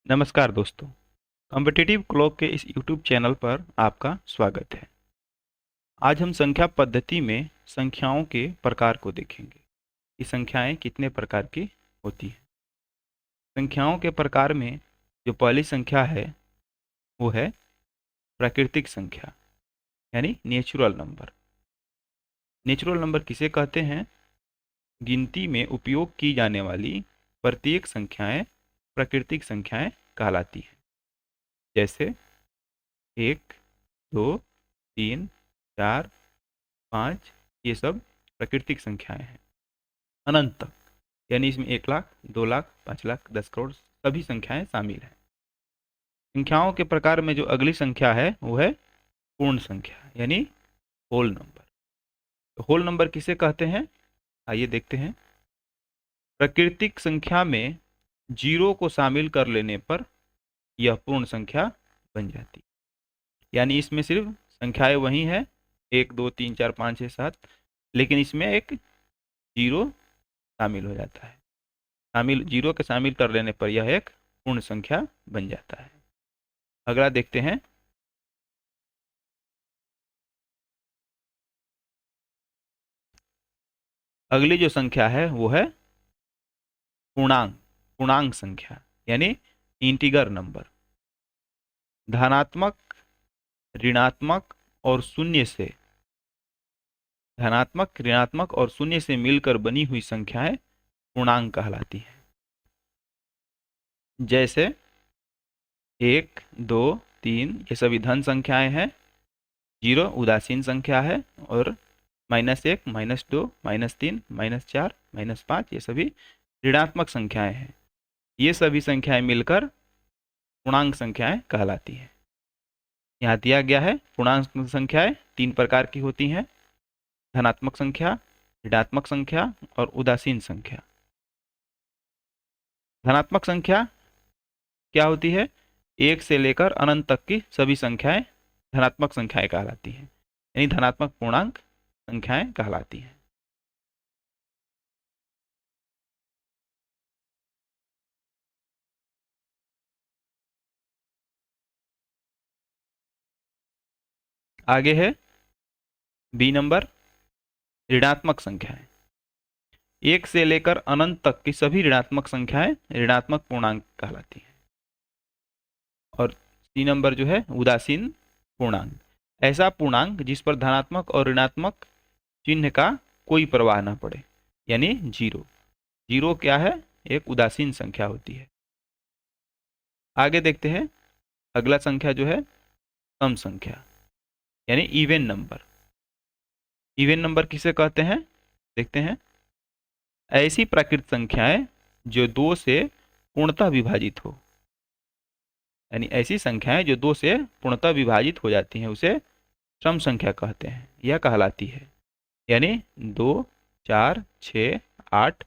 नमस्कार दोस्तों। Competitive clock के इस YouTube चैनल पर आपका स्वागत है। आज हम संख्या पद्धति में संख्याओं के प्रकार को देखेंगे कि संख्याएं कितने प्रकार की होती हैं। संख्याओं के प्रकार में जो पहली संख्या है वो है प्राकृतिक संख्या यानी नेचुरल नंबर। नेचुरल नंबर किसे कहते हैं? गिनती में उपयोग की जाने वाली प्रत्येक संख्याएं प्राकृतिक संख्याएं कहलाती हैं। जैसे 1, 2, 3, 4, 5 ये सब प्राकृतिक संख्याएं हैं। अनंत तक यानी इसमें 1 लाख, 2 लाख, 5 लाख, 10 करोड़ सभी संख्याएं शामिल हैं। संख्याओं के प्रकार में जो अगली संख्या है वो है पूर्ण संख्या यानी होल नंबर। तो होल नंबर किसे कहते हैं? आइए देखते हैं। प्राकृतिक संख्या में जीरो को शामिल कर लेने पर यह पूर्ण संख्या बन जाती है। यानी इसमें सिर्फ संख्याएं वही है 1, 2, 3, 4, 5, 6, 7, लेकिन इसमें एक जीरो शामिल हो जाता है। जीरो के शामिल कर लेने पर यह एक पूर्ण संख्या बन जाता है। अगला देखते हैं। अगली जो संख्या है वो है पूर्णांक पूर्णांक संख्या यानी इंटीगर नंबर। धनात्मक, ऋणात्मक और शून्य से मिलकर बनी हुई संख्याएं पूर्णांक कहलाती हैं। जैसे 1, 2, 3 ये सभी धन संख्याएं हैं, 0 उदासीन संख्या है और -1, -2, -3, -4, -5 ये सभी ऋणात्मक संख्याएं हैं। ये सभी संख्याएं मिलकर पूर्णांक संख्याएं कहलाती हैं। यहाँ दिया गया है पूर्णांक संख्याएं 3 प्रकार की होती हैं: धनात्मक संख्या, ऋणात्मक संख्या और उदासीन संख्या। धनात्मक संख्या क्या होती है? 1 से लेकर अनंत तक की सभी संख्याएं धनात्मक संख्याएं कहलाती हैं यानी धनात्मक पूर्णांक संख्याएं कहलाती हैं। आगे है बी नंबर, ऋणात्मक संख्याएं। 1 से लेकर अनंत तक की सभी ऋणात्मक संख्याएं ऋणात्मक पूर्णांक कहलाती हैं। और सी नंबर जो है उदासीन पूर्णांक, ऐसा पूर्णांक जिस पर धनात्मक और ऋणात्मक चिन्ह का कोई प्रभाव ना पड़े यानी जीरो। जीरो क्या है? एक उदासीन संख्या होती है। आगे देखते हैं। अगला संख्या जो है सम संख्या यानी इवन नंबर। इवन नंबर किसे कहते हैं? देखते हैं। ऐसी प्राकृत संख्याएं जो 2 से पूर्णतः विभाजित हो, यानी ऐसी संख्याएं जो 2 से पूर्णतः विभाजित हो जाती हैं उसे सम संख्या कहते हैं, यह कहलाती है। यानी 2, 4, 6, 8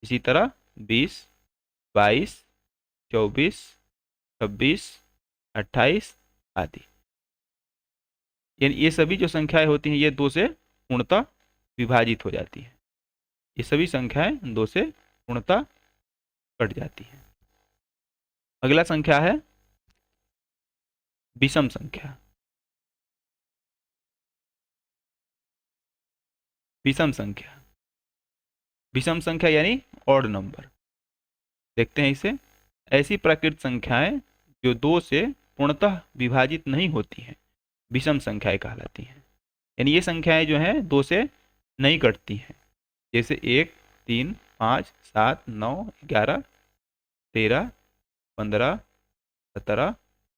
इसी तरह 20, 22, 24, 26, 28 आदि। यानी ये सभी जो संख्याएं होती हैं ये 2 से पूर्णतः विभाजित हो जाती हैं। ये सभी संख्याएं 2 से पूर्णतः कट जाती हैं। अगला संख्या है विषम संख्या। विषम संख्या, विषम संख्या यानी ऑड नंबर। देखते हैं इसे। ऐसी प्राकृत संख्याएं जो 2 से पूर्णतः विभाजित नहीं होती हैं विषम संख्याएं कहलाती हैं। यानी ये संख्याएं जो हैं 2 से नहीं कटती हैं। जैसे 1, 3, 5, 7, 9, 11, 13, 15, 17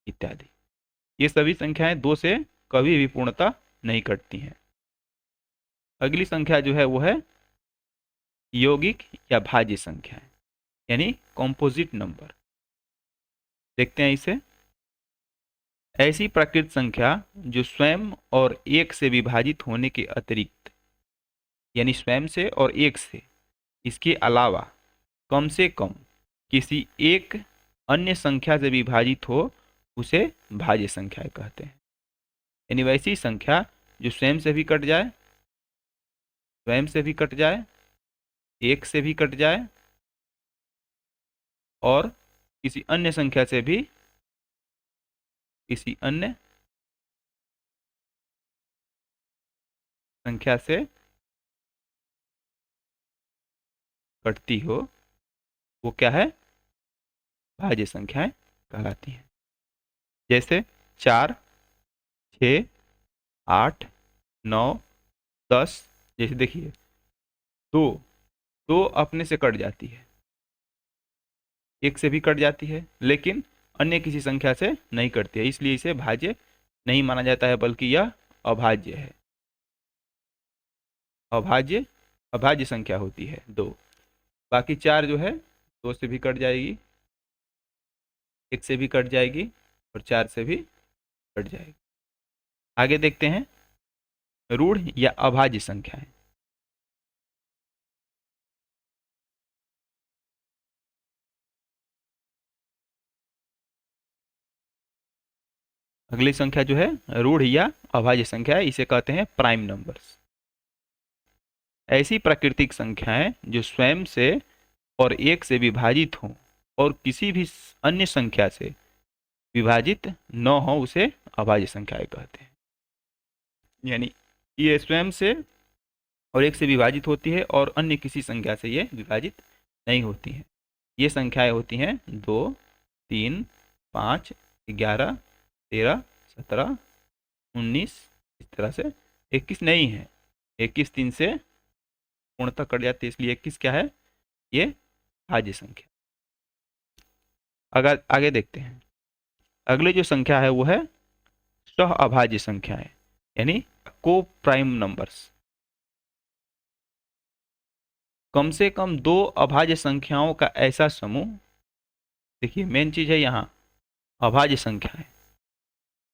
इत्यादि। ये सभी संख्याएं 2 से कभी भी पूर्णतः नहीं कटती हैं। अगली संख्या जो है वो है यौगिक या भाज्य संख्याएं यानी कॉम्पोजिट नंबर। देखते हैं इसे। ऐसी प्राकृत संख्या जो स्वयं और 1 से विभाजित होने के अतिरिक्त, यानी स्वयं से और 1 से, इसके अलावा कम से कम किसी एक अन्य संख्या से विभाजित हो उसे भाज्य संख्या कहते हैं। यानी वैसी संख्या जो स्वयं से भी कट जाए, 1 से भी कट जाए और किसी अन्य संख्या से भी किसी अन्य संख्या से कटती हो वो क्या है, भाज्य संख्याएं कहलाती हैं। जैसे 4, 6, 8, 9, 10। जैसे देखिए 2, 2 अपने से कट जाती है, 1 से भी कट जाती है, लेकिन अन्य किसी संख्या से नहीं कटती है, इसलिए इसे भाज्य नहीं माना जाता है, बल्कि यह अभाज्य है। अभाज्य अभाज्य संख्या होती है 2। बाकी 4 जो है 2 से भी कट जाएगी, 1 से भी कट जाएगी और 4 से भी कट जाएगी। आगे देखते हैं रूढ़ या अभाज्य संख्याएं। अगली संख्या जो है रूढ़ या अभाज्य संख्या है, इसे कहते हैं प्राइम नंबर्स। ऐसी प्राकृतिक संख्याएं जो स्वयं से और 1 से विभाजित हों और किसी भी अन्य संख्या से विभाजित न हो उसे अभाज्य संख्याएं कहते हैं। यानी ये स्वयं से और 1 से विभाजित होती है और अन्य किसी संख्या से ये विभाजित नहीं होती हैं। ये संख्याएं होती हैं 2, 3, 5, 11, 13, 17, 19, इस तरह से। 21 नहीं है, 21 3 से पूर्णतः कट जाती है, इसलिए 21 क्या है, ये भाज्य संख्या। अगर आगे देखते हैं, अगली जो संख्या है वो है सह अभाज्य संख्याएं, यानी को प्राइम नंबर्स। कम से कम 2 अभाज्य संख्याओं का ऐसा समूह, देखिए मेन चीज है यहाँ अभाज्य संख्याएं,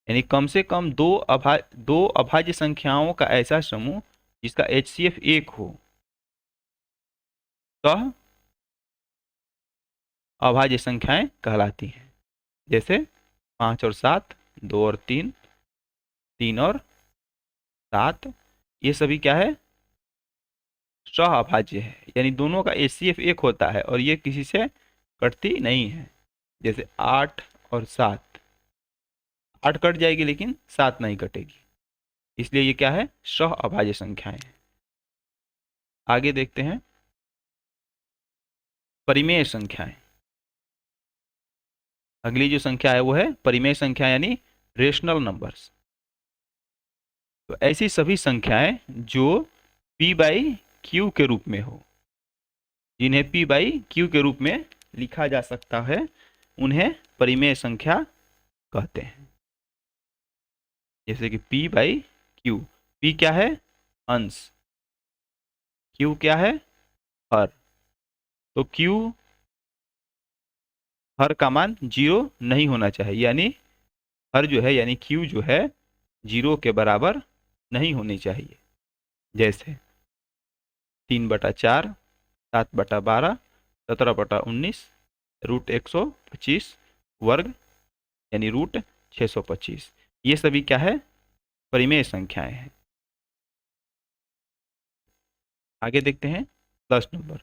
यानी कम से कम 2 अभाज्य संख्याओं का ऐसा समूह जिसका HCF 1 हो, सह अभाज्य संख्याएं कहलाती हैं। जैसे 5 और 7, 2 और 3, 3 और 7, ये सभी क्या है, सह अभाज्य है, यानी दोनों का HCF 1 होता है और ये किसी से कटती नहीं है। जैसे 8 और 7, 8 कट जाएगी लेकिन 7 नहीं कटेगी, इसलिए ये क्या है, सह अभाज्य संख्याएं हैं। आगे देखते हैं परिमेय संख्याएं। अगली जो संख्या है वो है परिमेय संख्या, यानी रेशनल नंबर्स। तो ऐसी सभी संख्याएं जो p बाई क्यू के रूप में हो, जिन्हें p बाई क्यू के रूप में लिखा जा सकता है, उन्हें परिमेय संख्या कहते हैं। जैसे कि p बाई क्यू, p क्या है, अंश, q क्या है, हर। तो q हर का मान 0 नहीं होना चाहिए, यानी हर जो है यानी q जो है 0 के बराबर नहीं होनी चाहिए। जैसे 3/4, 7/12, 17/19, √125 वर्ग, यानी √625, ये सभी क्या है, परिमेय संख्याएं हैं। आगे देखते हैं 10 नंबर,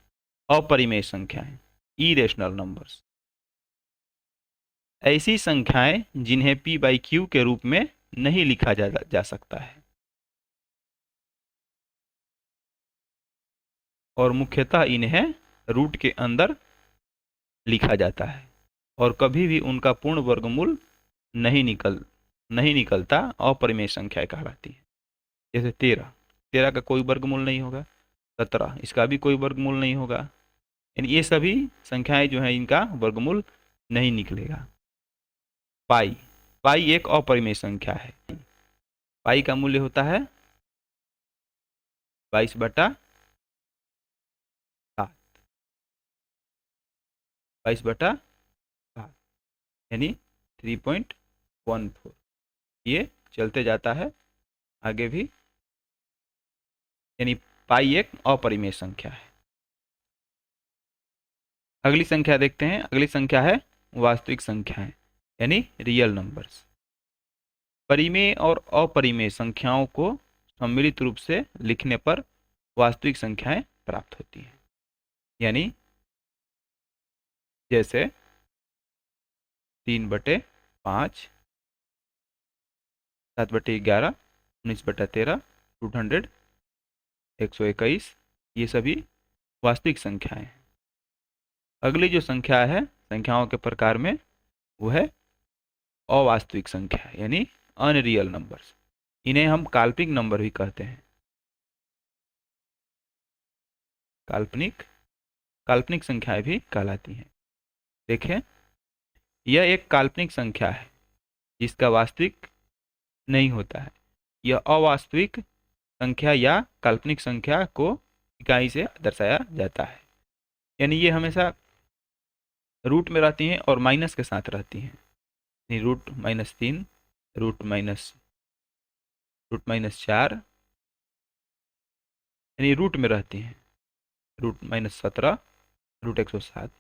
अपरिमेय संख्याएं, इरेशनल नंबर्स। ऐसी संख्याएं जिन्हें p बाई क्यू के रूप में नहीं लिखा जा सकता है और मुख्यतः इन्हें रूट के अंदर लिखा जाता है और कभी भी उनका पूर्ण वर्गमूल नहीं निकलता, अपरिमेय संख्या कहलाती है। जैसे 13 का कोई वर्गमूल नहीं होगा, 17 इसका भी कोई वर्गमूल नहीं होगा, यानी ये सभी संख्याएं जो हैं इनका वर्गमूल नहीं निकलेगा। पाई, पाई एक अपरिमेय संख्या है। पाई का मूल्य होता है 22/7, 22/7, यानी 3.14। ये चलते जाता है आगे भी, यानी पाई एक अपरिमेय संख्या है। अगली संख्या देखते हैं, अगली संख्या है वास्तविक संख्याएं, यानी रियल नंबर्स। परिमेय और अपरिमेय संख्याओं को सम्मिलित रूप से लिखने पर वास्तविक संख्याएं प्राप्त होती हैं। यानी जैसे 3/5, 7/11, 19/13, 200, 121, ये सभी वास्तविक संख्याएं हैं। अगली जो संख्या है संख्याओं के प्रकार में वो है अवास्तविक संख्या यानी अनरियल नंबर्स। इन्हें हम काल्पनिक नंबर भी कहते हैं। काल्पनिक काल्पनिक संख्याएं भी कहलाती हैं। देखें, यह एक काल्पनिक संख्या है जिसका वास्तविक नहीं होता है। यह अवास्तविक संख्या या काल्पनिक संख्या को इकाई से दर्शाया जाता है, यानी ये हमेशा रूट में रहती हैं और माइनस के साथ रहती हैं। √-3, √-4, यानी रूट में रहती हैं। √-17, √107